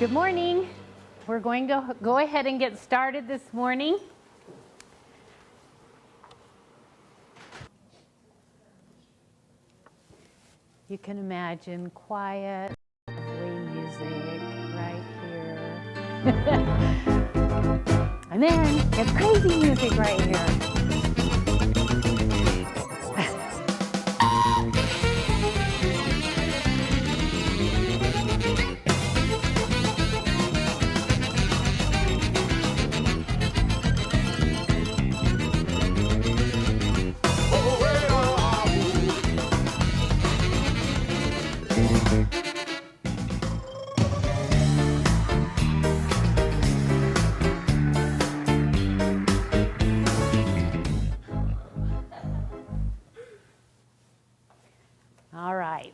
Good morning. We're going to go ahead and get started this morning. You can imagine quiet, lovely music right here. And then it's crazy music right here.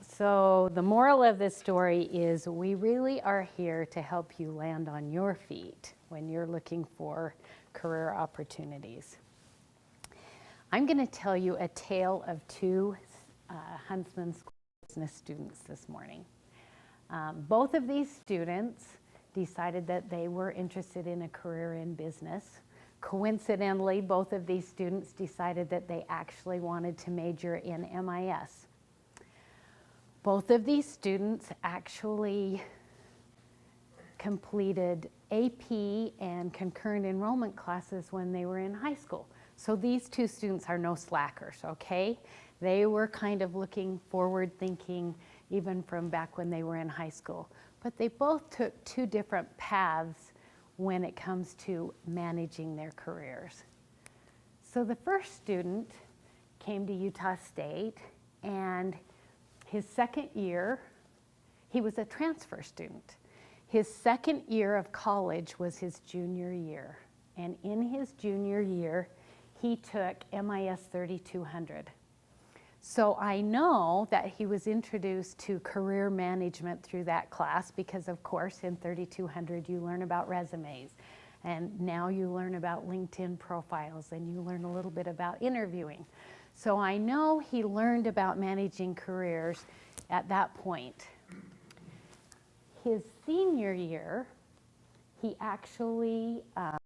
So the moral of this story is we really are here to help you land on your feet when you're looking for career opportunities. I'm going to tell you a tale of two Huntsman School of Business students this morning. Both of these students decided that they were interested in a career in business. Coincidentally, both of these students decided that they actually wanted to major in MIS. Both of these students actually completed AP and concurrent enrollment classes when they were in high school. So these two students are no slackers, okay? They were kind of looking forward thinking even from back when they were in high school. But they both took two different paths when it comes to managing their careers. So the first student came to Utah State, and his second year, he was a transfer student. His second year of college was his junior year. And in his junior year, he took MIS 3200. So I know that he was introduced to career management through that class because, of course, in 3200 you learn about resumes. And now you learn about LinkedIn profiles, and you learn a little bit about interviewing. So I know he learned about managing careers at that point. His senior year, he actually, I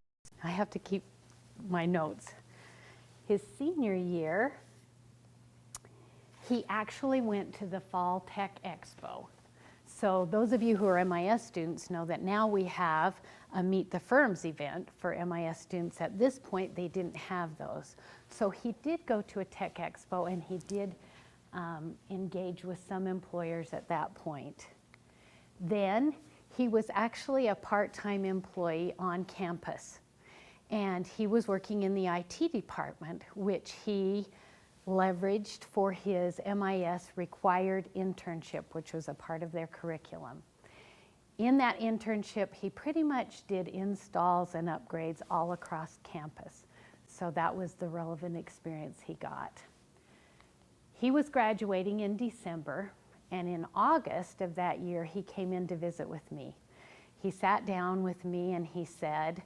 have to keep my notes. His senior year, he actually went to the Fall Tech Expo. So those of you who are MIS students know that now we have a Meet the Firms event for MIS students. At this point, they didn't have those. So he did go to a Tech Expo, and he did engage with some employers at that point. Then he was actually a part-time employee on campus, and he was working in the IT department, which he leveraged for his MIS required internship, which was a part of their curriculum. In that internship, he pretty much did installs and upgrades all across campus. So that was the relevant experience he got. He was graduating in December, and in August of that year, he came in to visit with me. He sat down with me and he said,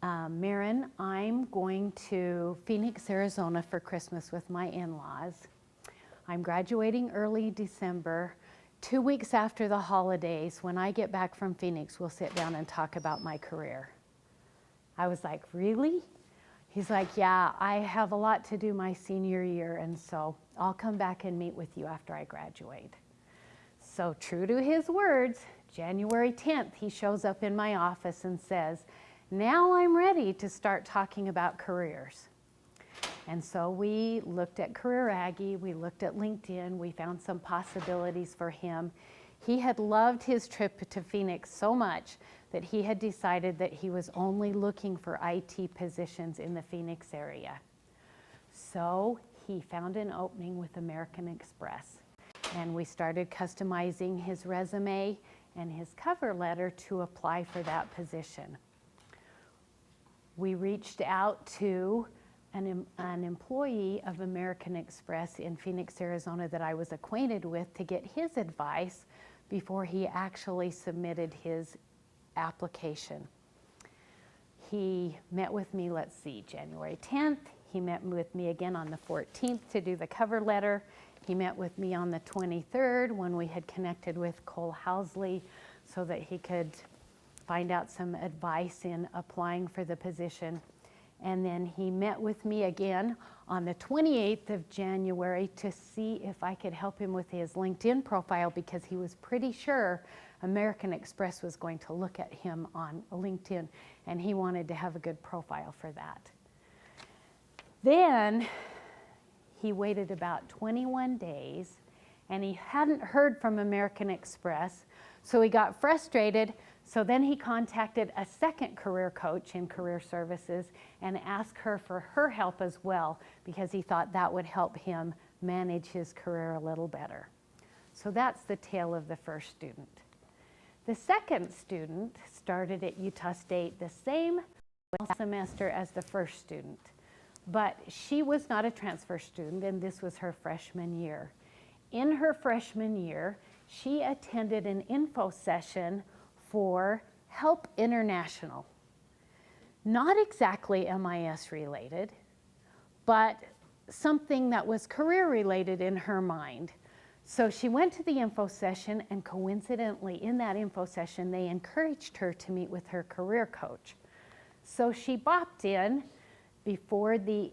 Marin, I'm going to Phoenix, Arizona for Christmas with my in-laws. I'm graduating early December. 2 weeks after the holidays, when I get back from Phoenix, we'll sit down and talk about my career. I was like, really? He's like, yeah, I have a lot to do my senior year, and so I'll come back and meet with you after I graduate. So true to his words, January 10th, he shows up in my office and says, now I'm ready to start talking about careers. And so we looked at Career Aggie, we looked at LinkedIn, we found some possibilities for him. He had loved his trip to Phoenix so much that he had decided that he was only looking for IT positions in the Phoenix area. So he found an opening with American Express, and we started customizing his resume and his cover letter to apply for that position. We reached out to an employee of American Express in Phoenix, Arizona that I was acquainted with to get his advice before he actually submitted his application. He met with me, let's see, January 10th. He met with me again on the 14th to do the cover letter. He met with me on the 23rd when we had connected with Cole Housley, so that he could find out some advice in applying for the position. And then he met with me again on the 28th of January to see if I could help him with his LinkedIn profile, because he was pretty sure American Express was going to look at him on LinkedIn, and he wanted to have a good profile for that. Then he waited about 21 days, and he hadn't heard from American Express, so he got frustrated. So then he contacted a second career coach in career services and asked her for her help as well, because he thought that would help him manage his career a little better. So that's the tale of the first student. The second student started at Utah State the same semester as the first student, but she was not a transfer student, and this was her freshman year. In her freshman year, she attended an info session for Help International. Not exactly MIS related, but something that was career related in her mind. So she went to the info session, and coincidentally in that info session they encouraged her to meet with her career coach. So she bopped in before the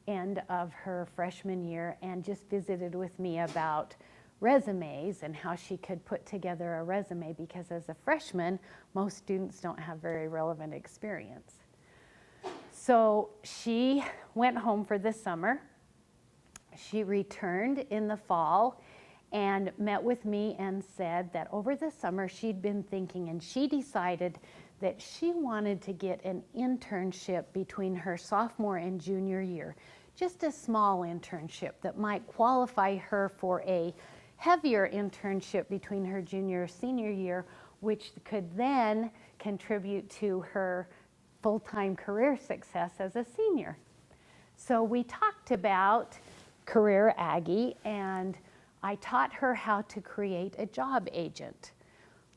end of her freshman year and just visited with me about resumes and how she could put together a resume, because as a freshman, most students don't have very relevant experience. So she went home for the summer. She returned in the fall and met with me and said that over the summer she'd been thinking, and she decided that she wanted to get an internship between her sophomore and junior year, just a small internship that might qualify her for a heavier internship between her junior or senior year, which could then contribute to her full-time career success as a senior. So we talked about Career Aggie, and I taught her how to create a job agent.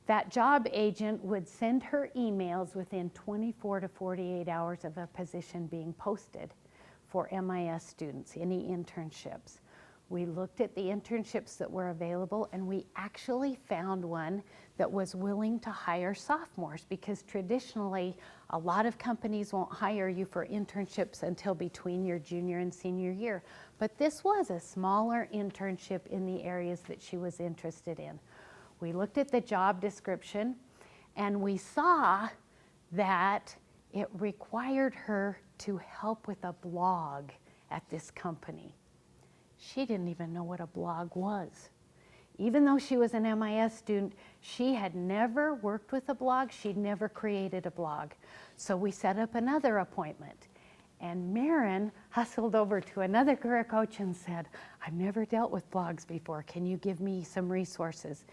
That job agent would send her emails within 24 to 48 hours of a position being posted for MIS students, any internships. We looked at the internships that were available, and we actually found one that was willing to hire sophomores, because traditionally a lot of companies won't hire you for internships until between your junior and senior year. But this was a smaller internship in the areas that she was interested in. We looked at the job description, and we saw that it required her to help with a blog at this company. She didn't even know what a blog was. Even though she was an MIS student, she had never worked with a blog. She'd never created a blog. So we set up another appointment. And Marin hustled over to another career coach and said, I've never dealt with blogs before. Can you give me some resources?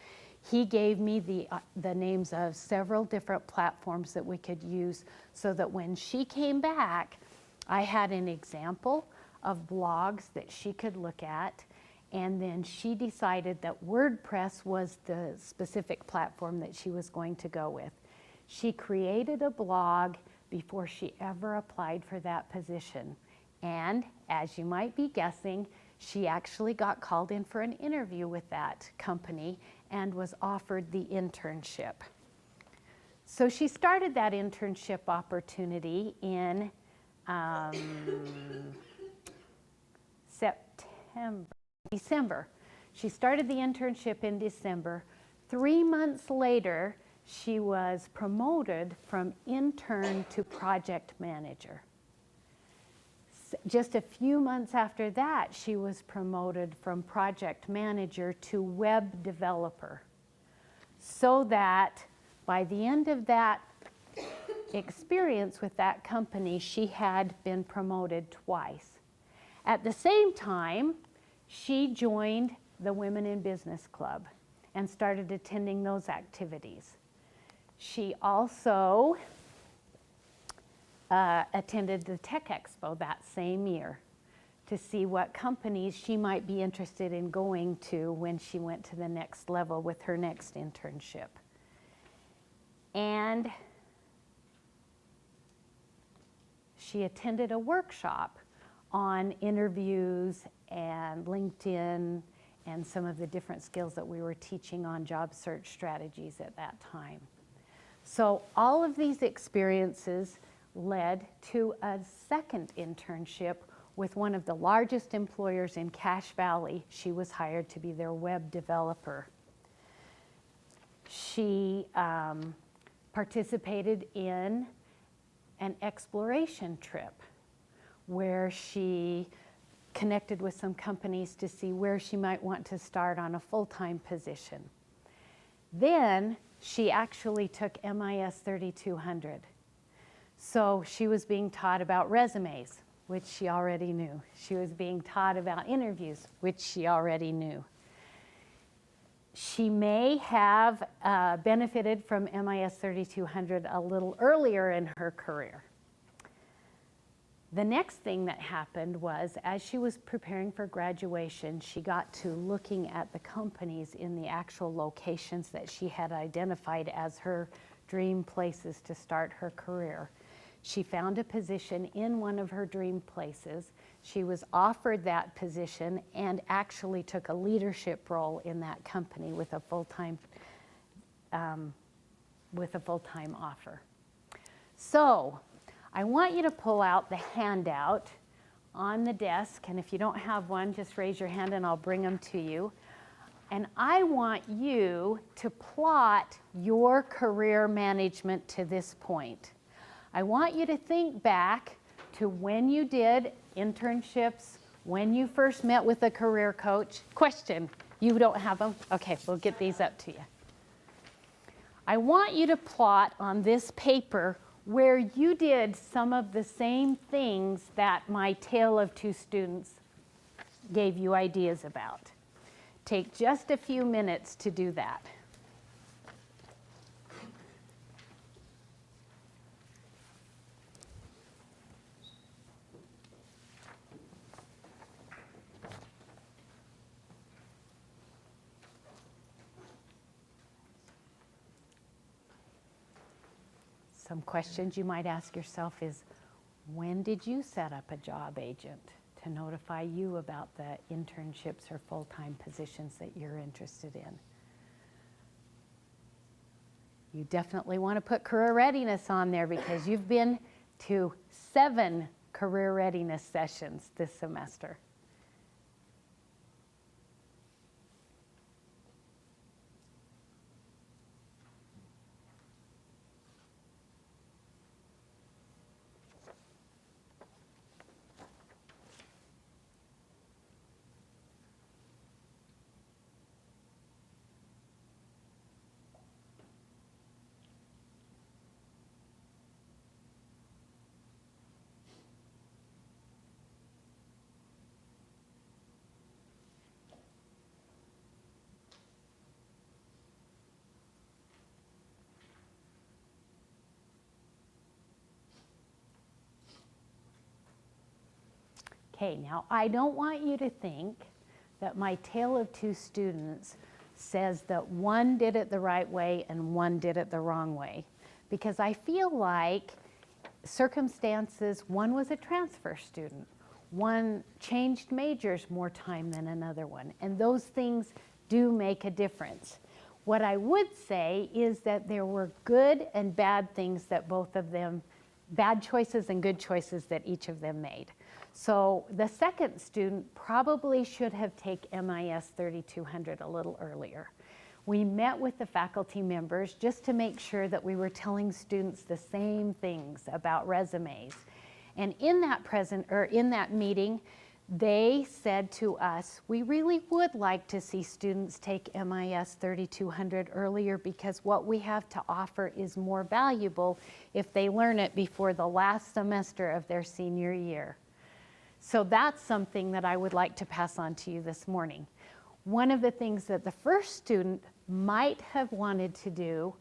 He gave me the names of several different platforms that we could use, so that when she came back, I had an example of blogs that she could look at, and then she decided that WordPress was the specific platform that she was going to go with. She created a blog before she ever applied for that position, and as you might be guessing, she actually got called in for an interview with that company and was offered the internship. So she started that internship opportunity in December. She started the internship in December. 3 months later, she was promoted from intern to project manager. Just a few months after that, she was promoted from project manager to web developer, so that by the end of that experience with that company, she had been promoted twice. At the same time, she joined the Women in Business Club and started attending those activities. She also attended the Tech Expo that same year to see what companies she might be interested in going to when she went to the next level with her next internship. And she attended a workshop on interviews and LinkedIn and some of the different skills that we were teaching on job search strategies at that time. So all of these experiences led to a second internship with one of the largest employers in Cache Valley. She was hired to be their web developer. She participated in an exploration trip where she connected with some companies to see where she might want to start on a full-time position. Then she actually took MIS 3200. So she was being taught about resumes, which she already knew. She was being taught about interviews, which she already knew. She may have benefited from MIS 3200 a little earlier in her career. The next thing that happened was, as she was preparing for graduation, she got to looking at the companies in the actual locations that she had identified as her dream places to start her career. She found a position in one of her dream places. She was offered that position and actually took a leadership role in that company with a full-time offer. So I want you to pull out the handout on the desk, and if you don't have one, just raise your hand and I'll bring them to you. And I want you to plot your career management to this point. I want you to think back to when you did internships, when you first met with a career coach. Question, you don't have them? Okay, we'll get these up to you. I want you to plot on this paper where you did some of the same things that my tale of two students gave you ideas about. Take just a few minutes to do that. Some questions you might ask yourself is, when did you set up a job agent to notify you about the internships or full-time positions that you're interested in? You definitely want to put career readiness on there because you've been to 7 career readiness sessions this semester. Okay, now I don't want you to think that my tale of two students says that one did it the right way and one did it the wrong way, because I feel like circumstances, one was a transfer student, one changed majors more time than another one, and those things do make a difference. What I would say is that there were good and bad things that both of them, bad choices and good choices that each of them made. So the second student probably should have taken MIS 3200 a little earlier. We met with the faculty members just to make sure that we were telling students the same things about resumes. And in that meeting, they said to us, we really would like to see students take MIS 3200 earlier because what we have to offer is more valuable if they learn it before the last semester of their senior year. So that's something that I would like to pass on to you this morning. One of the things that the first student might have wanted to do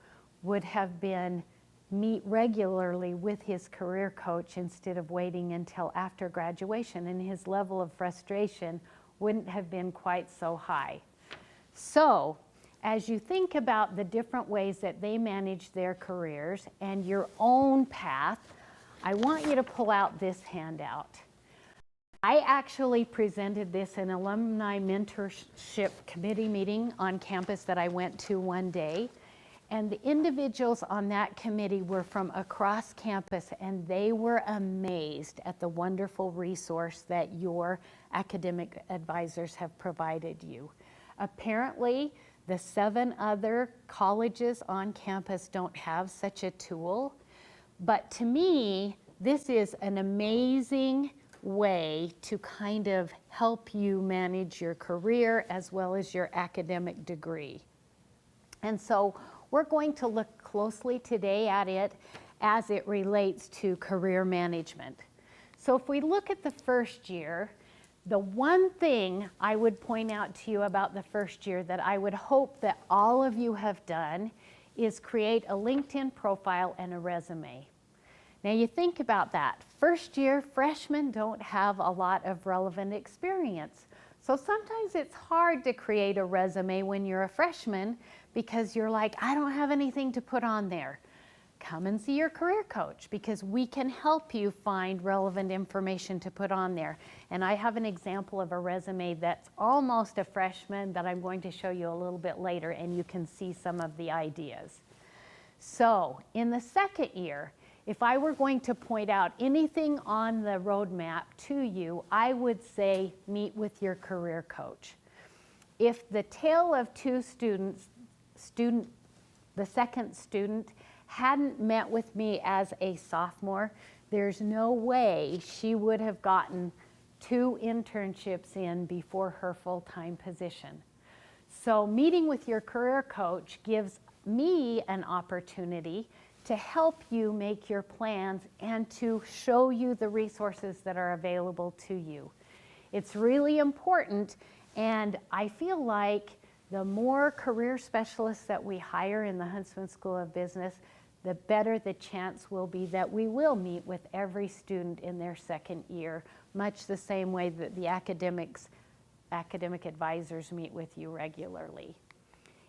would have been meet regularly with his career coach instead of waiting until after graduation, and his level of frustration wouldn't have been quite so high. So, as you think about the different ways that they manage their careers and your own path, I want you to pull out this handout. I actually presented this in an alumni mentorship committee meeting on campus that I went to one day. And the individuals on that committee were from across campus, and they were amazed at the wonderful resource that your academic advisors have provided you. Apparently, the 7 other colleges on campus don't have such a tool. But to me, this is an amazing way to kind of help you manage your career as well as your academic degree. And so we're going to look closely today at it as it relates to career management. So if we look at the first year, the one thing I would point out to you about the first year that I would hope that all of you have done is create a LinkedIn profile and a resume. Now you think about that. First year, freshmen don't have a lot of relevant experience. So sometimes it's hard to create a resume when you're a freshman because you're like, I don't have anything to put on there. Come and see your career coach because we can help you find relevant information to put on there. And I have an example of a resume that's almost a freshman that I'm going to show you a little bit later, and you can see some of the ideas. So in the second year, if I were going to point out anything on the roadmap to you, I would say meet with your career coach. If the tale of 2 students, the second student hadn't met with me as a sophomore, there's no way she would have gotten 2 internships in before her full-time position. So meeting with your career coach gives me an opportunity to help you make your plans and to show you the resources that are available to you. It's really important, and I feel like the more career specialists that we hire in the Huntsman School of Business, the better the chance will be that we will meet with every student in their second year, much the same way that the academic advisors meet with you regularly.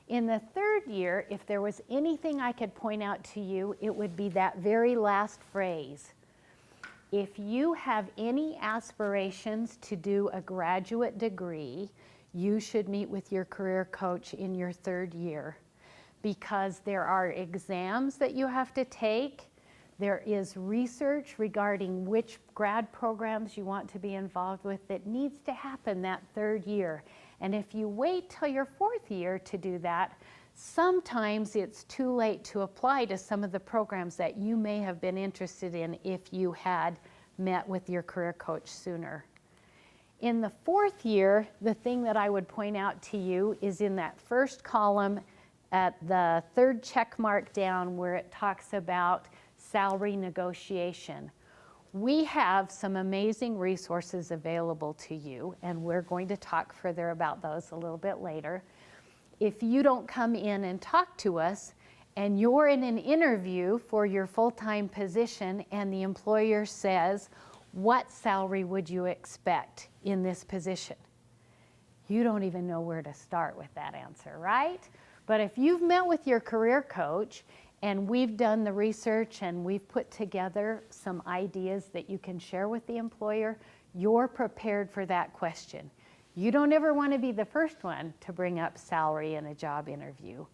In the third year, if there was anything I could point out to you, it would be that very last phrase. If you have any aspirations to do a graduate degree, you should meet with your career coach in your third year because there are exams that you have to take. There is research regarding which grad programs you want to be involved with that needs to happen that third year. And if you wait till your fourth year to do that, sometimes it's too late to apply to some of the programs that you may have been interested in if you had met with your career coach sooner. In the fourth year, the thing that I would point out to you is in that first column at the third check mark down where it talks about salary negotiation. We have some amazing resources available to you, and we're going to talk further about those a little bit later. If you don't come in and talk to us, and you're in an interview for your full-time position, and the employer says, what salary would you expect in this position? You don't even know where to start with that answer, right? But if you've met with your career coach, and we've done the research and we've put together some ideas that you can share with the employer, you're prepared for that question. You don't ever want to be the first one to bring up salary in a job interview.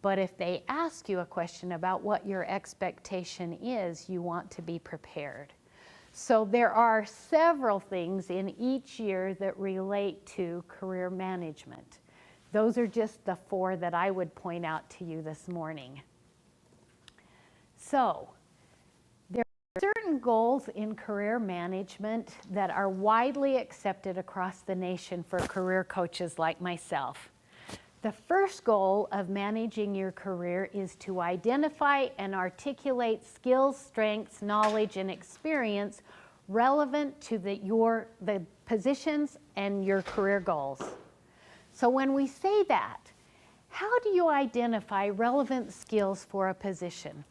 But if they ask you a question about what your expectation is, you want to be prepared. So there are several things in each year that relate to career management. Those are just the 4 that I would point out to you this morning. So, there are certain goals in career management that are widely accepted across the nation for career coaches like myself. The first goal of managing your career is to identify and articulate skills, strengths, knowledge, and experience relevant to the positions and your career goals. So when we say that, how do you identify relevant skills for a position?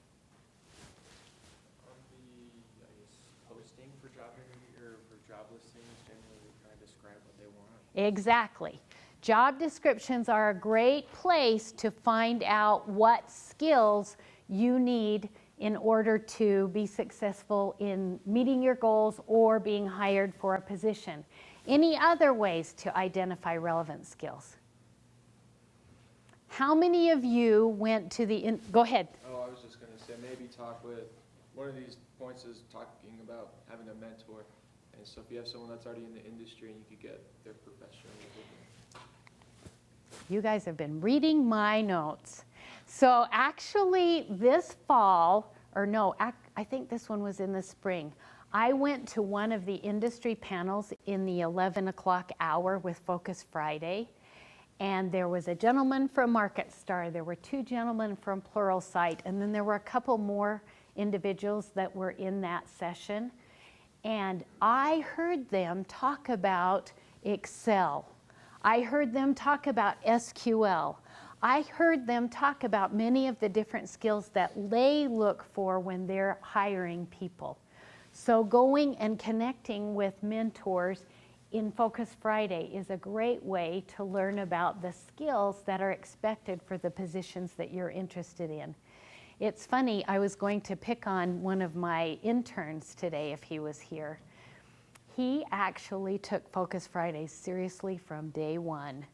Exactly. Job descriptions are a great place to find out what skills you need in order to be successful in meeting your goals or being hired for a position. Any other ways to identify relevant skills? How many of you went to the, go ahead. Oh, I was just going to say maybe talk with, one of these points is talking about having a mentor. And so if you have someone that's already in the industry and you could get their professional opinion. You guys have been reading my notes. So actually this fall, or no, I think this one was in the spring, I went to one of the industry panels in the 11 o'clock hour with Focus Friday. And there was a gentleman from MarketStar, there were 2 gentlemen from Pluralsight, and then there were a couple more individuals that were in that session. And I heard them talk about Excel. I heard them talk about SQL. I heard them talk about many of the different skills that they look for when they're hiring people. So going and connecting with mentors in Focus Friday is a great way to learn about the skills that are expected for the positions that you're interested in. It's funny, I was going to pick on one of my interns today if he was here. He actually took Focus Fridays seriously from day one.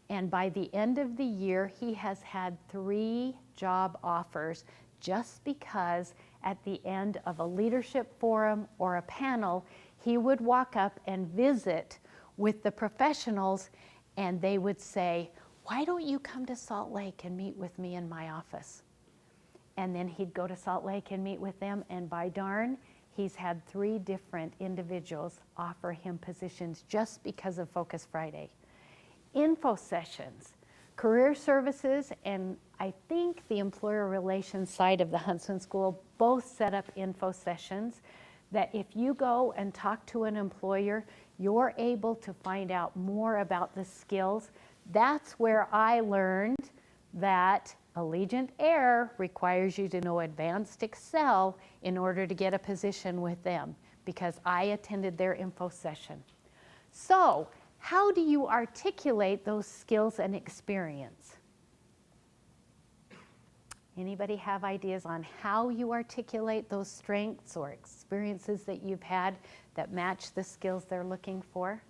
And by the end of the year, he has had 3 job offers just because at the end of a leadership forum or a panel, he would walk up and visit with the professionals and they would say, why don't you come to Salt Lake and meet with me in my office? And then he'd go to Salt Lake and meet with them, and by darn, he's had 3 different individuals offer him positions just because of Focus Friday. Info sessions, career services, and I think the employer relations side of the Huntsman School both set up info sessions that if you go and talk to an employer, you're able to find out more about the skills. That's where I learned that Allegiant Air requires you to know advanced Excel in order to get a position with them, because I attended their info session. So, how do you articulate those skills and experience? Anybody have ideas on how you articulate those strengths or experiences that you've had that match the skills they're looking for?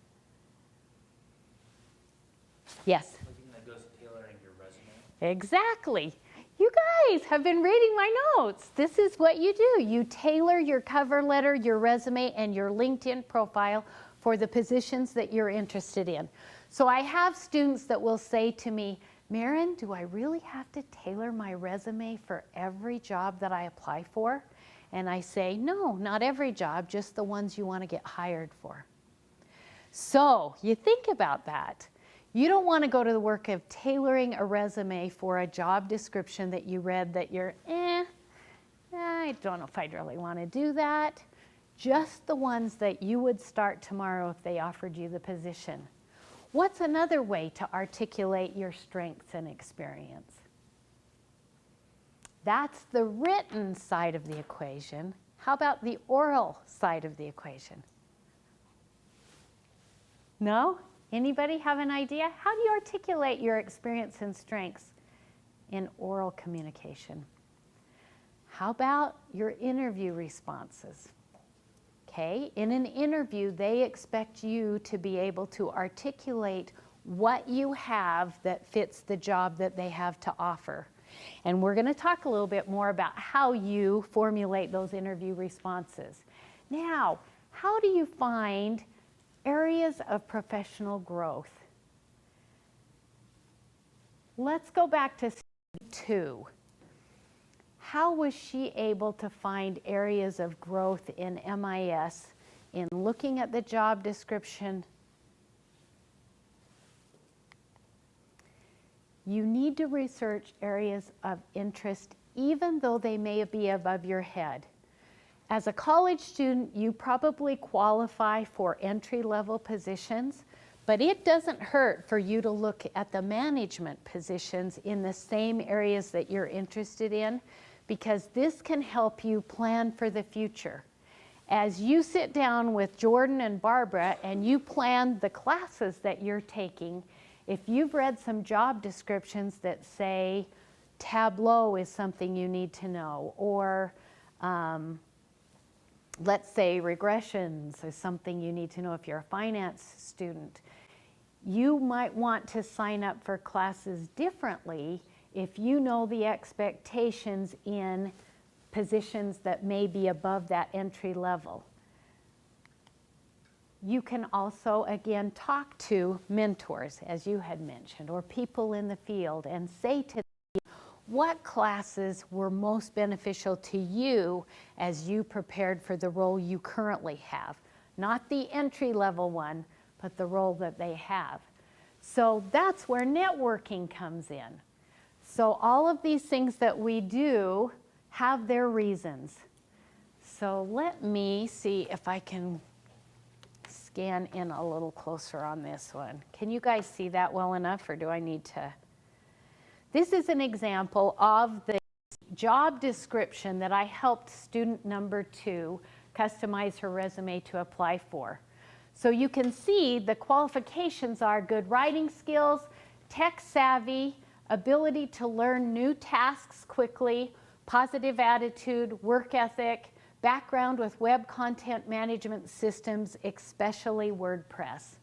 Yes? That goes tailoring your resume. Exactly. You guys have been reading my notes. This is what you do. You tailor your cover letter, your resume, and your LinkedIn profile for the positions that you're interested in. So I have students that will say to me, Maren, do I really have to tailor my resume for every job that I apply for? And I say, no, not every job, just the ones you want to get hired for. So you think about that. You don't want to go to the work of tailoring a resume for a job description that you read that you're, I don't know if I'd really want to do that. Just the ones that you would start tomorrow if they offered you the position. What's another way to articulate your strengths and experience? That's the written side of the equation. How about the oral side of the equation? No? Anybody have an idea? How do you articulate your experience and strengths in oral communication? How about your interview responses? Okay, in an interview, they expect you to be able to articulate what you have that fits the job that they have to offer. And we're going to talk a little bit more about how you formulate those interview responses. Now, how do you find areas of professional growth? Let's go back to 2. How was she able to find areas of growth in MIS in looking at the job description? You need to research areas of interest even though they may be above your head. As a college student, you probably qualify for entry-level positions, but it doesn't hurt for you to look at the management positions in the same areas that you're interested in, because this can help you plan for the future. As you sit down with Jordan and Barbara and you plan the classes that you're taking, if you've read some job descriptions that say Tableau is something you need to know, or Let's say regressions is something you need to know if you're a finance student. You might want to sign up for classes differently if you know the expectations in positions that may be above that entry level. You can also, again, talk to mentors, as you had mentioned, or people in the field, and say to them what classes were most beneficial to you as you prepared for the role you currently have. Not the entry-level one, but the role that they have. So that's where networking comes in. So all of these things that we do have their reasons. So let me see if I can scan in a little closer on this one. Can you guys see that well enough, or do I need to? This is an example of the job description that I helped student number 2 customize her resume to apply for. So you can see the qualifications are good writing skills, tech savvy, ability to learn new tasks quickly, positive attitude, work ethic, background with web content management systems, especially WordPress.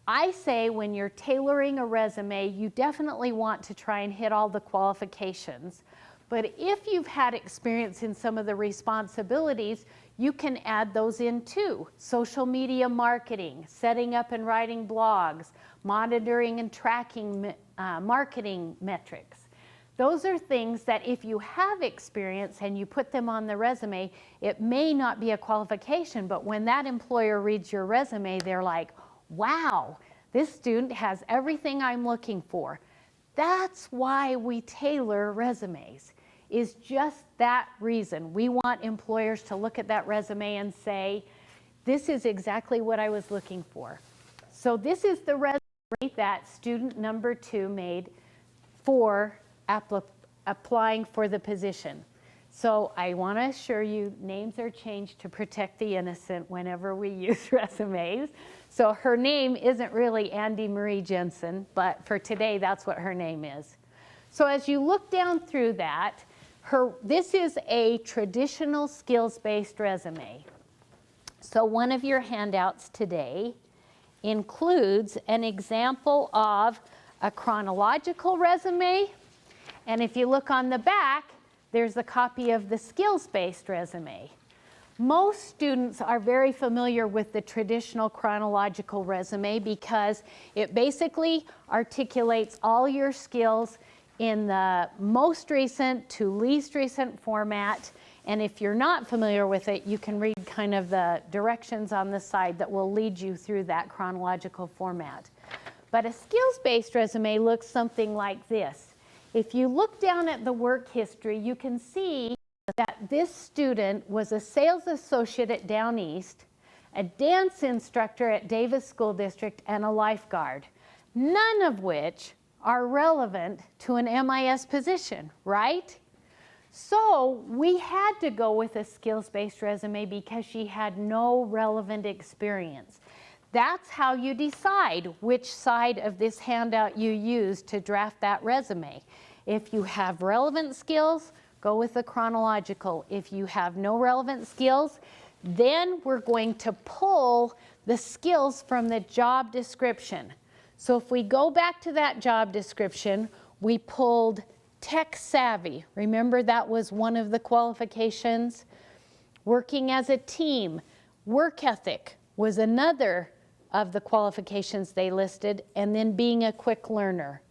I say when you're tailoring a resume, you definitely want to try and hit all the qualifications. But if you've had experience in some of the responsibilities, you can add those in too. Social media marketing, setting up and writing blogs, monitoring and tracking marketing metrics. Those are things that if you have experience and you put them on the resume, it may not be a qualification, but when that employer reads your resume, they're like, wow, this student has everything I'm looking for. That's why we tailor resumes, is just that reason. We want employers to look at that resume and say, this is exactly what I was looking for. So this is the resume that student number 2 made for applying for the position. So I want to assure you, names are changed to protect the innocent whenever we use resumes. So her name isn't really Andy Marie Jensen, but for today, that's what her name is. So as you look down through that, this is a traditional skills-based resume. So one of your handouts today includes an example of a chronological resume. And if you look on the back, there's a copy of the skills-based resume. Most students are very familiar with the traditional chronological resume because it basically articulates all your skills in the most recent to least recent format. And if you're not familiar with it, you can read kind of the directions on the side that will lead you through that chronological format. But a skills-based resume looks something like this. If you look down at the work history, you can see that this student was a sales associate at Down East, a dance instructor at Davis School District, and a lifeguard, none of which are relevant to an MIS position, right? So we had to go with a skills-based resume because she had no relevant experience. That's how you decide which side of this handout you use to draft that resume. If you have relevant skills, go with the chronological. If you have no relevant skills, then we're going to pull the skills from the job description. So if we go back to that job description, we pulled tech savvy. Remember that was one of the qualifications? Working as a team. Work ethic was another of the qualifications they listed, and then being a quick learner.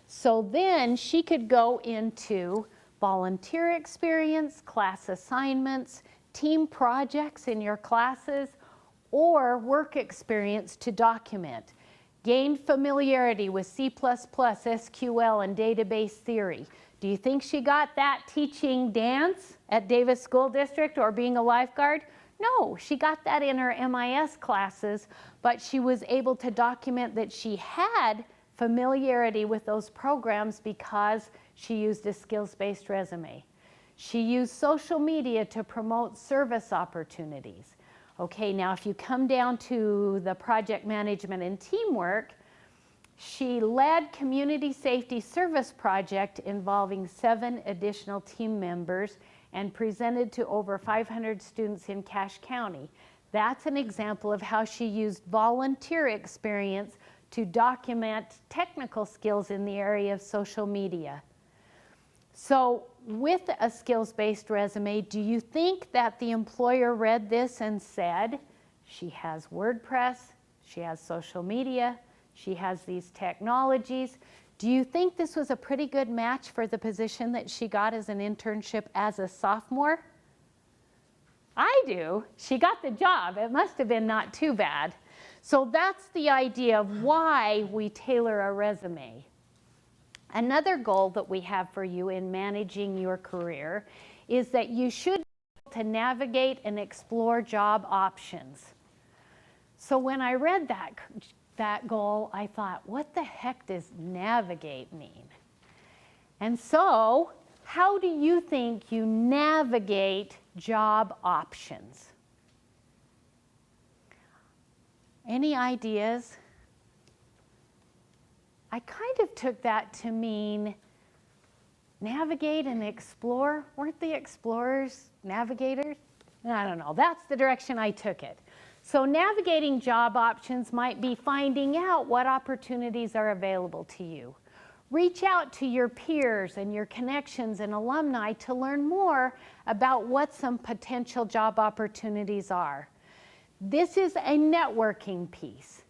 So then she could go into volunteer experience, class assignments, team projects in your classes, or work experience to document. Gained familiarity with C++, SQL, and database theory. Do you think she got that teaching dance at Davis School District or being a lifeguard? No, she got that in her MIS classes, but she was able to document that she had familiarity with those programs because she used a skills-based resume. She used social media to promote service opportunities. Okay, now if you come down to the project management and teamwork, she led community safety service project involving 7 additional team members and presented to over 500 students in Cache County. That's an example of how she used volunteer experience to document technical skills in the area of social media. So with a skills-based resume, do you think that the employer read this and said, she has WordPress, she has social media, she has these technologies? Do you think this was a pretty good match for the position that she got as an internship as a sophomore? I do. She got the job. It must have been not too bad. So that's the idea of why we tailor a resume. Another goal that we have for you in managing your career is that you should be able to navigate and explore job options. So when I read that goal, I thought, what the heck does navigate mean? And so, how do you think you navigate job options? Any ideas? I kind of took that to mean navigate and explore. Weren't the explorers navigators? I don't know. That's the direction I took it. So navigating job options might be finding out what opportunities are available to you. Reach out to your peers and your connections and alumni to learn more about what some potential job opportunities are. This is a networking piece.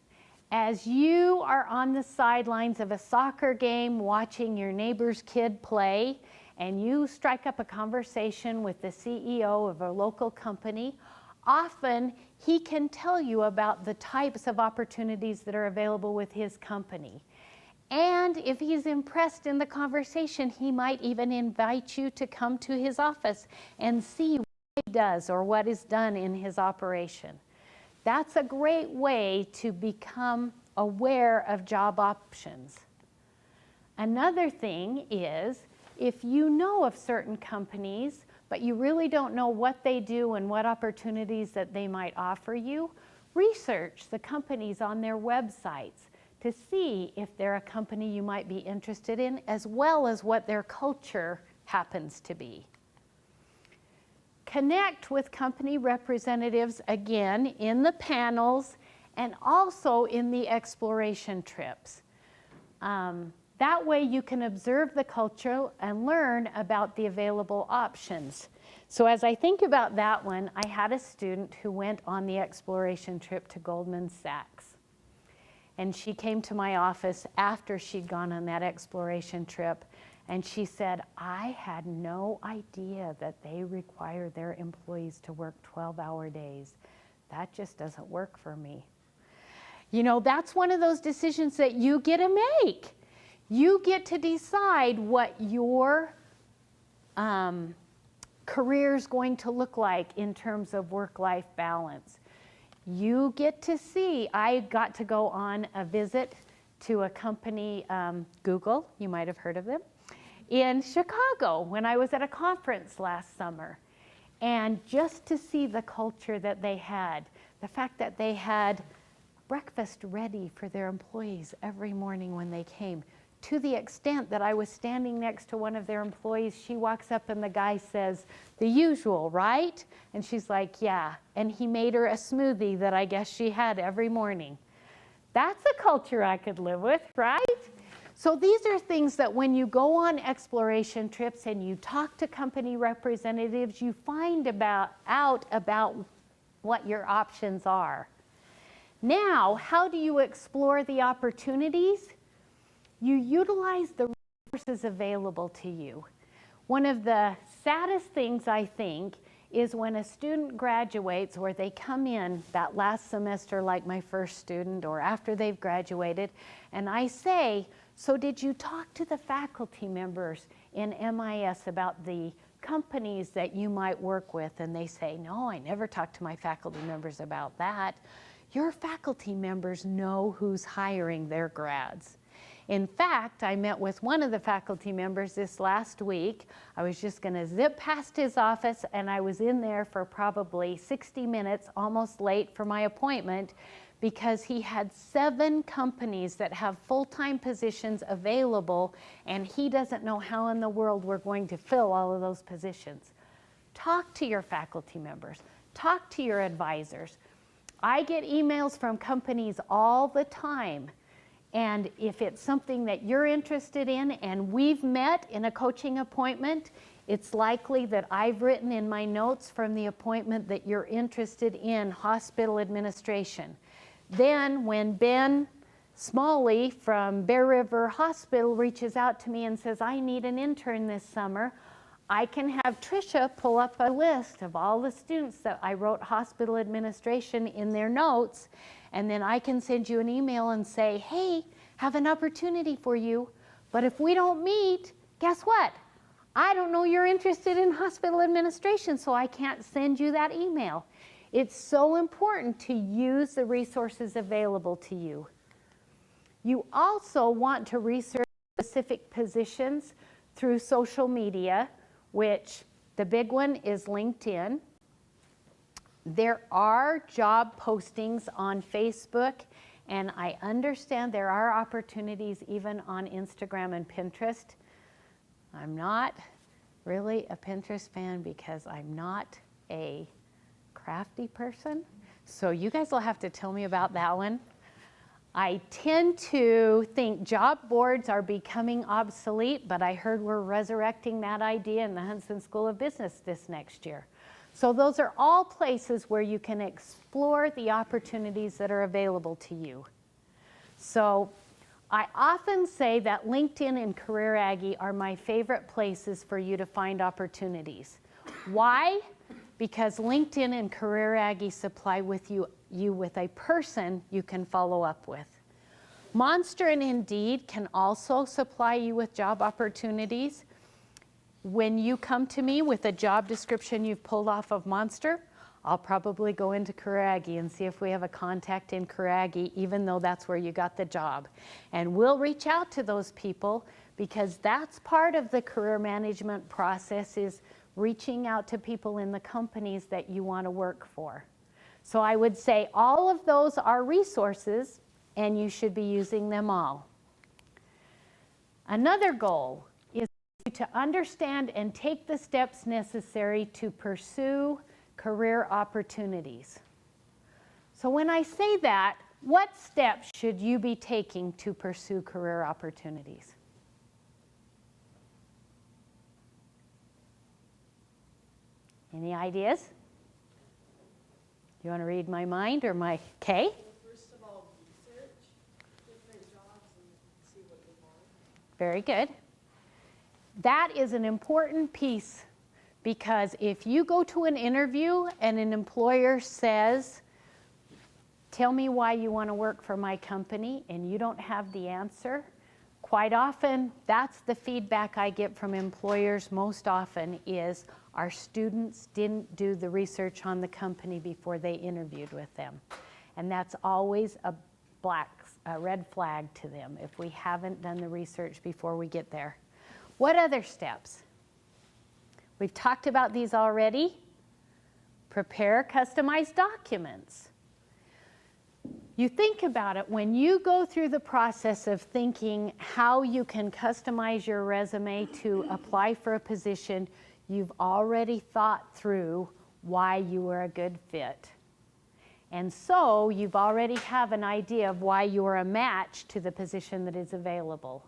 As you are on the sidelines of a soccer game watching your neighbor's kid play, and you strike up a conversation with the CEO of a local company, often he can tell you about the types of opportunities that are available with his company. And if he's impressed in the conversation, he might even invite you to come to his office and see what he does or what is done in his operation. That's a great way to become aware of job options. Another thing is, if you know of certain companies, but you really don't know what they do and what opportunities that they might offer you, research the companies on their websites to see if they're a company you might be interested in, as well as what their culture happens to be. Connect with company representatives, again, in the panels and also in the exploration trips. That way you can observe the culture and learn about the available options. So as I think about that one, I had a student who went on the exploration trip to Goldman Sachs. And she came to my office after she'd gone on that exploration trip, and she said, I had no idea that they require their employees to work 12-hour days. That just doesn't work for me. You know, that's one of those decisions that you get to make. You get to decide what your career is going to look like in terms of work-life balance. You get to see, I got to go on a visit to a company, Google, you might have heard of them, in Chicago when I was at a conference last summer. And just to see the culture that they had, the fact that they had breakfast ready for their employees every morning when they came, to the extent that I was standing next to one of their employees, she walks up and the guy says, the usual, right? And she's like, yeah. And he made her a smoothie that I guess she had every morning. That's a culture I could live with, right? So these are things that when you go on exploration trips and you talk to company representatives, you find out about what your options are. Now, how do you explore the opportunities? You utilize the resources available to you. One of the saddest things, I think, is when a student graduates or they come in that last semester like my first student or after they've graduated, and I say, so did you talk to the faculty members in MIS about the companies that you might work with? And they say, no, I never talked to my faculty members about that. Your faculty members know who's hiring their grads. In fact, I met with one of the faculty members this last week. I was just going to zip past his office, and I was in there for probably 60 minutes, almost late for my appointment, because he had 7 companies that have full-time positions available, and he doesn't know how in the world we're going to fill all of those positions. Talk to your faculty members. Talk to your advisors. I get emails from companies all the time. And if it's something that you're interested in and we've met in a coaching appointment, it's likely that I've written in my notes from the appointment that you're interested in hospital administration. Then when Ben Smalley from Bear River Hospital reaches out to me and says, I need an intern this summer, I can have Tricia pull up a list of all the students that I wrote hospital administration in their notes, and then I can send you an email and say, hey, have an opportunity for you, but if we don't meet, guess what? I don't know you're interested in hospital administration, so I can't send you that email. It's so important to use the resources available to you. You also want to research specific positions through social media, which the big one is LinkedIn. There are job postings on Facebook, and I understand there are opportunities even on Instagram and Pinterest. I'm not really a Pinterest fan because I'm not a crafty person. So you guys will have to tell me about that one. I tend to think job boards are becoming obsolete, but I heard we're resurrecting that idea in the Huntsman School of Business this next year. So those are all places where you can explore the opportunities that are available to you. So I often say that LinkedIn and Career Aggie are my favorite places for you to find opportunities. Why? Because LinkedIn and Career Aggie supply with you with a person you can follow up with. Monster and Indeed can also supply you with job opportunities. When you come to me with a job description you've pulled off of Monster, I'll probably go into Career Aggie and see if we have a contact in Career Aggie, even though that's where you got the job. And we'll reach out to those people because that's part of the career management process, is reaching out to people in the companies that you want to work for. So I would say all of those are resources and you should be using them all. Another goal is to understand and take the steps necessary to pursue career opportunities. So when I say that, what steps should you be taking to pursue career opportunities? Any ideas? Do you want to read my mind or my K? Well, first of all, research different jobs and see what you want. Very good. That is an important piece, because if you go to an interview and an employer says, tell me why you want to work for my company, and you don't have the answer, quite often that's the feedback I get from employers most often is, our students didn't do the research on the company before they interviewed with them. And that's always a red flag to them if we haven't done the research before we get there. What other steps? We've talked about these already. Prepare customized documents. You think about it, when you go through the process of thinking how you can customize your resume to apply for a position, you've already thought through why you were a good fit. And so you've already have an idea of why you are a match to the position that is available.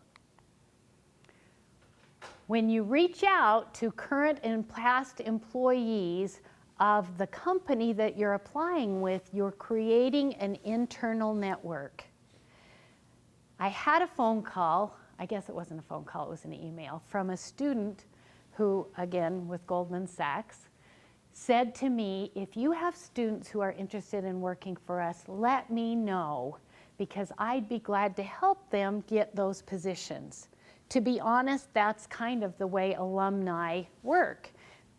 When you reach out to current and past employees of the company that you're applying with, you're creating an internal network. I had a phone call, I guess it wasn't a phone call, it was an email, from a student who, again, with Goldman Sachs, said to me, if you have students who are interested in working for us, let me know, because I'd be glad to help them get those positions. To be honest, that's kind of the way alumni work.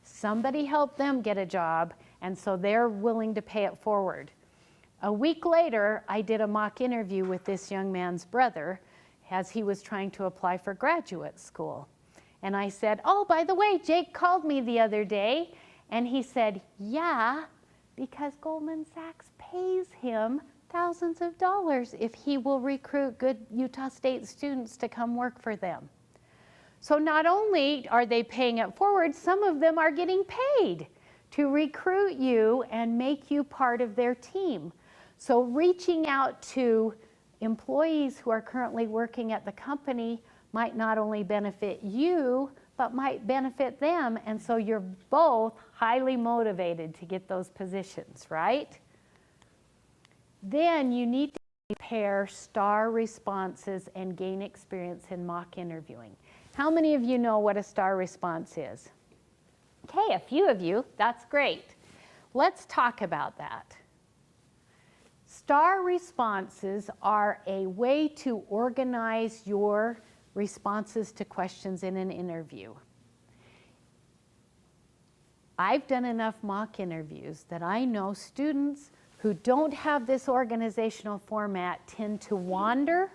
Somebody helped them get a job, and so they're willing to pay it forward. A week later, I did a mock interview with this young man's brother as he was trying to apply for graduate school. And I said, oh, by the way, Jake called me the other day. And he said, yeah, because Goldman Sachs pays him thousands of dollars if he will recruit good Utah State students to come work for them. So not only are they paying it forward, some of them are getting paid to recruit you and make you part of their team. So reaching out to employees who are currently working at the company might not only benefit you, but might benefit them. And so you're both highly motivated to get those positions, right? Then you need to prepare STAR responses and gain experience in mock interviewing. How many of you know what a STAR response is? Okay, a few of you, that's great. Let's talk about that. STAR responses are a way to organize your responses to questions in an interview. I've done enough mock interviews that I know students who don't have this organizational format tend to wander,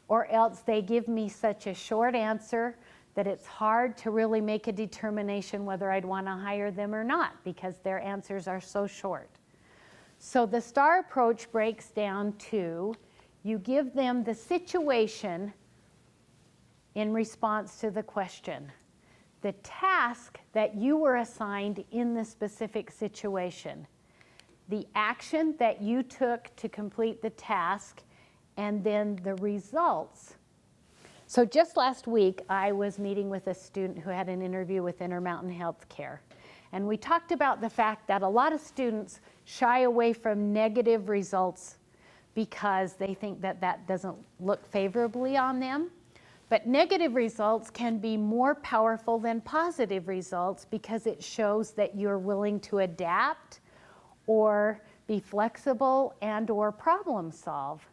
or else they give me such a short answer that it's hard to really make a determination whether I'd want to hire them or not because their answers are so short. So the STAR approach breaks down to you give them the situation in response to the question, the task that you were assigned in the specific situation, the action that you took to complete the task, and then the results. So just last week, I was meeting with a student who had an interview with Intermountain Healthcare. And we talked about the fact that a lot of students shy away from negative results because they think that that doesn't look favorably on them. But negative results can be more powerful than positive results because it shows that you're willing to adapt or be flexible and or problem solve.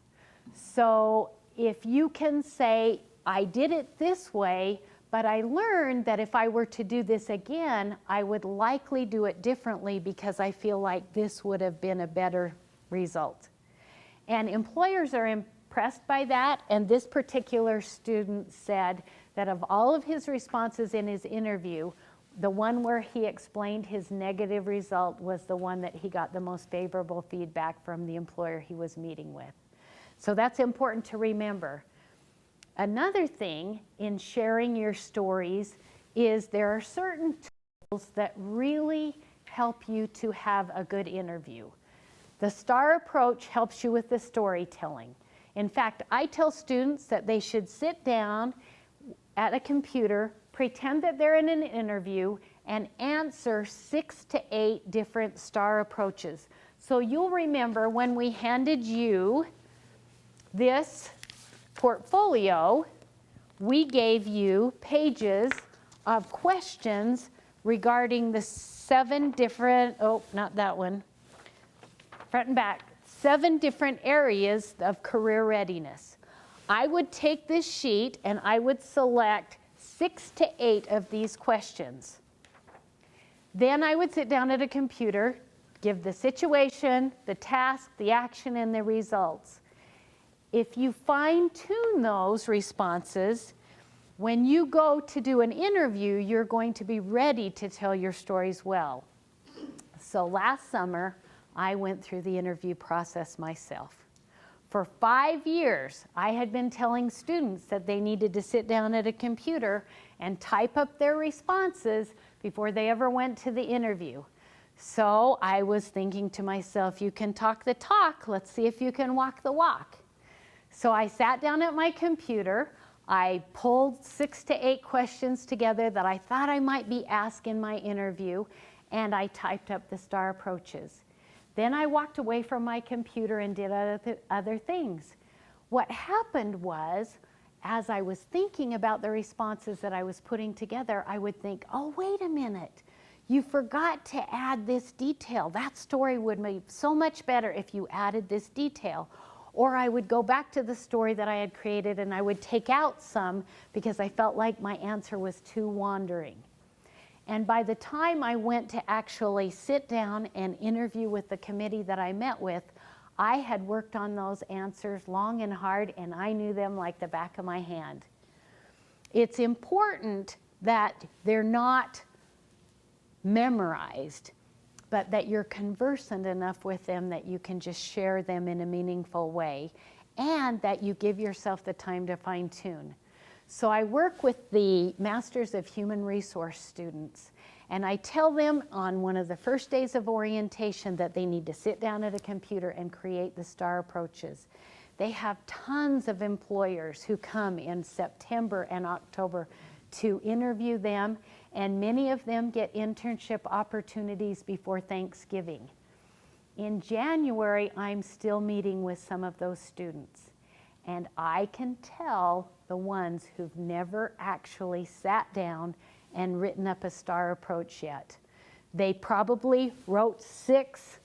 So if you can say, I did it this way, but I learned that if I were to do this again, I would likely do it differently because I feel like this would have been a better result. And employers are impressed by that, and this particular student said that of all of his responses in his interview, the one where he explained his negative result was the one that he got the most favorable feedback from the employer he was meeting with. So that's important to remember. Another thing in sharing your stories is there are certain tools that really help you to have a good interview. The STAR approach helps you with the storytelling. In fact, I tell students that they should sit down at a computer, pretend that they're in an interview, and answer 6 to 8 different STAR approaches. So you'll remember when we handed you this portfolio, we gave you pages of questions regarding the 7 different, oh, not that one, front and back, 7 different areas of career readiness. I would take this sheet and I would select 6 to 8 of these questions. Then I would sit down at a computer, give the situation, the task, the action, and the results. If you fine-tune those responses, when you go to do an interview, you're going to be ready to tell your stories well. So last summer, I went through the interview process myself. For 5 years, I had been telling students that they needed to sit down at a computer and type up their responses before they ever went to the interview. So I was thinking to myself, you can talk the talk, let's see if you can walk the walk. So I sat down at my computer, I pulled 6 to 8 questions together that I thought I might be asked in my interview, and I typed up the STAR approaches. Then I walked away from my computer and did other things. What happened was, as I was thinking about the responses that I was putting together, I would think, oh, wait a minute, you forgot to add this detail. That story would be so much better if you added this detail. Or I would go back to the story that I had created and I would take out some because I felt like my answer was too wandering. And by the time I went to actually sit down and interview with the committee that I met with, I had worked on those answers long and hard, and I knew them like the back of my hand. It's important that they're not memorized, but that you're conversant enough with them that you can just share them in a meaningful way, and that you give yourself the time to fine-tune. So I work with the Masters of Human Resource students, and I tell them on one of the first days of orientation that they need to sit down at a computer and create the STAR approaches. They have tons of employers who come in September and October to interview them, and many of them get internship opportunities before Thanksgiving. In January, I'm still meeting with some of those students, and I can tell the ones who've never actually sat down and written up a STAR approach yet. They probably wrote 6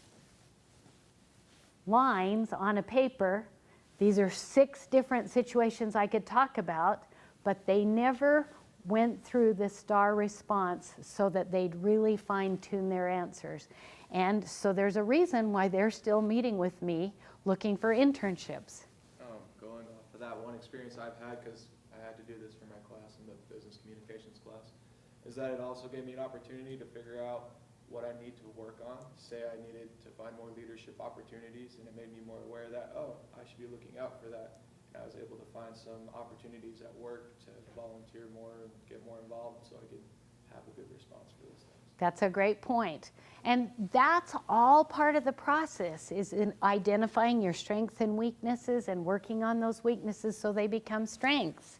lines on a paper. These are 6 different situations I could talk about, but they never went through the STAR response so that they'd really fine-tune their answers. And so there's a reason why they're still meeting with me looking for internships. Going off of that one experience I've had, because I had to do this for my class in the business communications class, is that it also gave me an opportunity to figure out what I need to work on. Say I needed to find more leadership opportunities, and it made me more aware that, oh, I should be looking out for that. And I was able to find some opportunities at work to volunteer more and get more involved so I could have a good response for those things. That's a great point. And that's all part of the process, is in identifying your strengths and weaknesses and working on those weaknesses so they become strengths.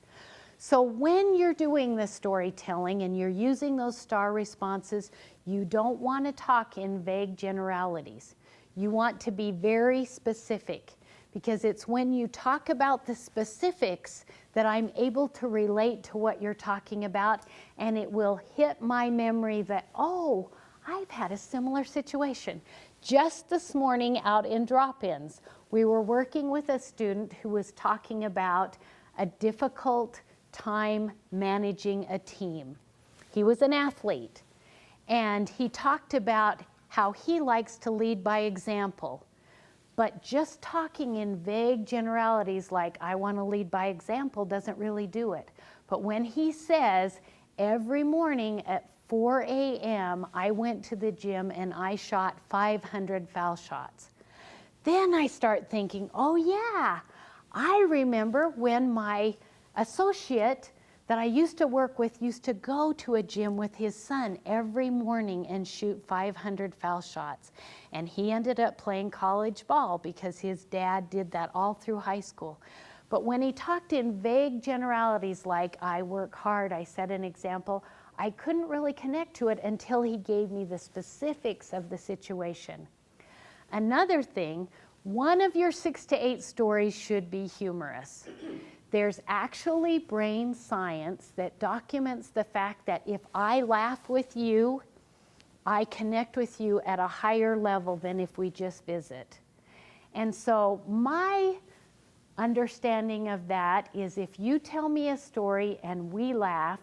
So when you're doing the storytelling and you're using those STAR responses, you don't want to talk in vague generalities. You want to be very specific, because it's when you talk about the specifics that I'm able to relate to what you're talking about, and it will hit my memory that, oh, I've had a similar situation. Just this morning out in drop-ins, we were working with a student who was talking about a difficult time managing a team. He was an athlete, and he talked about how he likes to lead by example. But just talking in vague generalities like, I want to lead by example, doesn't really do it. But when he says, every morning at 4 a.m., I went to the gym and I shot 500 foul shots, then I start thinking, oh yeah, I remember when my associate that I used to work with used to go to a gym with his son every morning and shoot 500 foul shots. And he ended up playing college ball because his dad did that all through high school. But when he talked in vague generalities like, I work hard, I set an example, I couldn't really connect to it until he gave me the specifics of the situation. Another thing, one of your 6 to 8 stories should be humorous. There's actually brain science that documents the fact that if I laugh with you, I connect with you at a higher level than if we just visit. And so my understanding of that is, if you tell me a story and we laugh,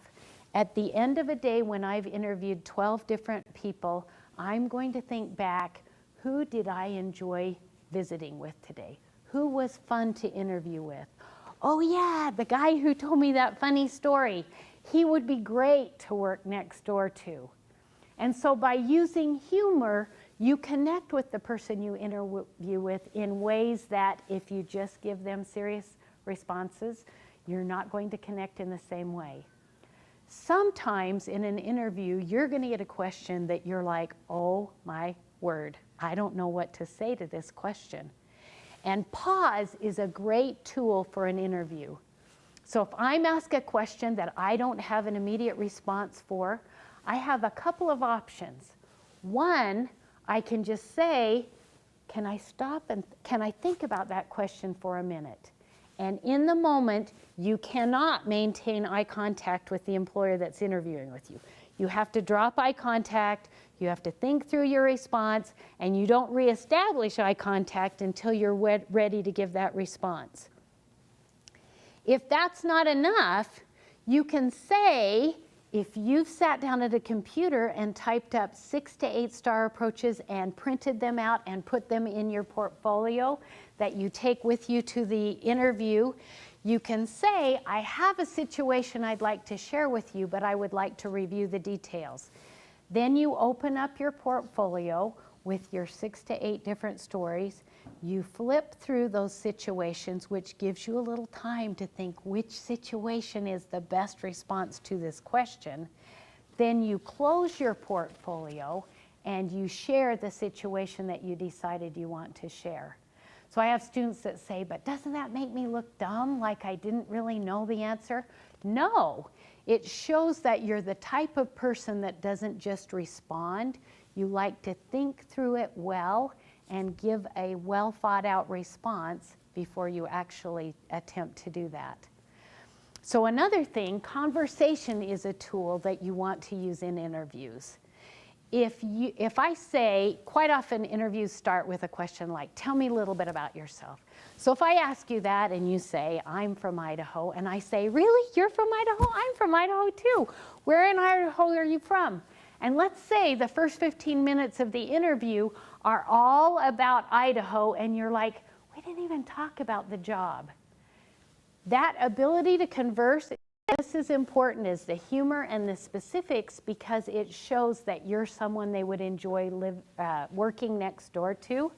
at the end of a day when I've interviewed 12 different people, I'm going to think back, who did I enjoy visiting with today? Who was fun to interview with? Oh yeah, the guy who told me that funny story, he would be great to work next door to. And so by using humor, you connect with the person you interview with in ways that if you just give them serious responses, you're not going to connect in the same way. Sometimes in an interview, you're going to get a question that you're like, oh my word, I don't know what to say to this question. And pause is a great tool for an interview. So if I'm asked a question that I don't have an immediate response for, I have a couple of options. One, I can just say, can I stop and can I think about that question for a minute? And in the moment, you cannot maintain eye contact with the employer that's interviewing with you. You have to drop eye contact, you have to think through your response, and you don't reestablish eye contact until you're ready to give that response. If that's not enough, you can say, if you've sat down at a computer and typed up 6 to 8 STAR approaches and printed them out and put them in your portfolio that you take with you to the interview, you can say, I have a situation I'd like to share with you, but I would like to review the details. Then you open up your portfolio with your 6 to 8 different stories. You flip through those situations, which gives you a little time to think which situation is the best response to this question. Then you close your portfolio and you share the situation that you decided you want to share. So I have students that say, but doesn't that make me look dumb, like I didn't really know the answer? No, it shows that you're the type of person that doesn't just respond. You like to think through it well and give a well thought out response before you actually attempt to do that. So another thing, conversation is a tool that you want to use in interviews. If I say, quite often interviews start with a question like, tell me a little bit about yourself. So if I ask you that and you say, I'm from Idaho, and I say, really, you're from Idaho? I'm from Idaho too. Where in Idaho are you from? And let's say the first 15 minutes of the interview are all about Idaho, and you're like, we didn't even talk about the job. That ability to converse, this is important, is the humor and the specifics, because it shows that you're someone they would enjoy working next door to.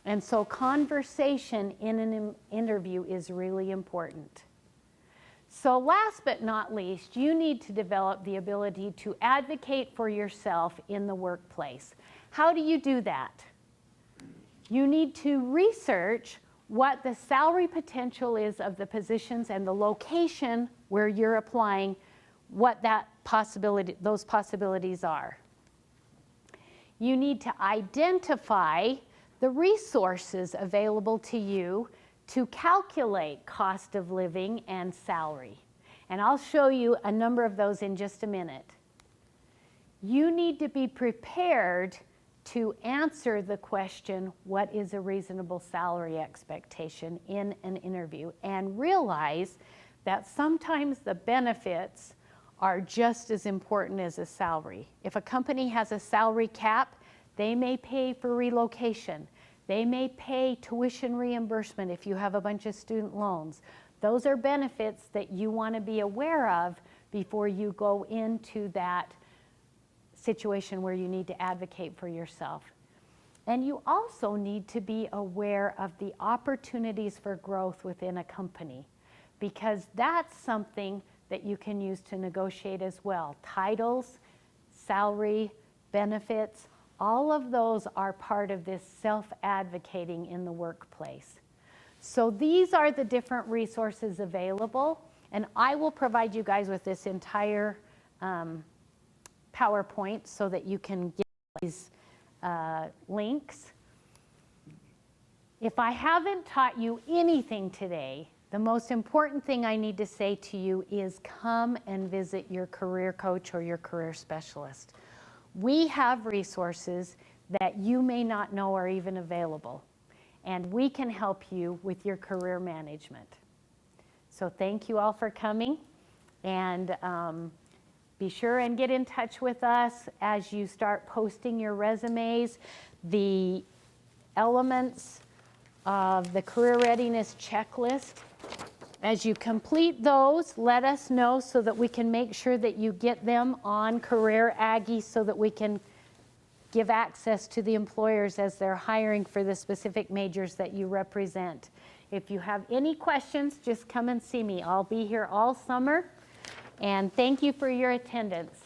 And so conversation in an interview is really important. So last but not least, you need to develop the ability to advocate for yourself in the workplace. How do you do that? You need to research what the salary potential is of the positions and the location where you're applying, what those possibilities are. You need to identify the resources available to you to calculate cost of living and salary. And I'll show you a number of those in just a minute. You need to be prepared to answer the question, what is a reasonable salary expectation in an interview, and realize that sometimes the benefits are just as important as a salary. If a company has a salary cap, they may pay for relocation. They may pay tuition reimbursement if you have a bunch of student loans. Those are benefits that you want to be aware of before you go into that situation where you need to advocate for yourself. And you also need to be aware of the opportunities for growth within a company, because that's something that you can use to negotiate as well. Titles, salary, benefits, all of those are part of this self-advocating in the workplace. So these are the different resources available, and I will provide you guys with this entire PowerPoint so that you can get these links. If I haven't taught you anything today, the most important thing I need to say to you is come and visit your career coach or your career specialist. We have resources that you may not know are even available, and we can help you with your career management. So thank you all for coming, and be sure and get in touch with us as you start posting your resumes. The elements of the career readiness checklist, as you complete those, let us know so that we can make sure that you get them on Career Aggie so that we can give access to the employers as they're hiring for the specific majors that you represent. If you have any questions, just come and see me. I'll be here all summer. And thank you for your attendance.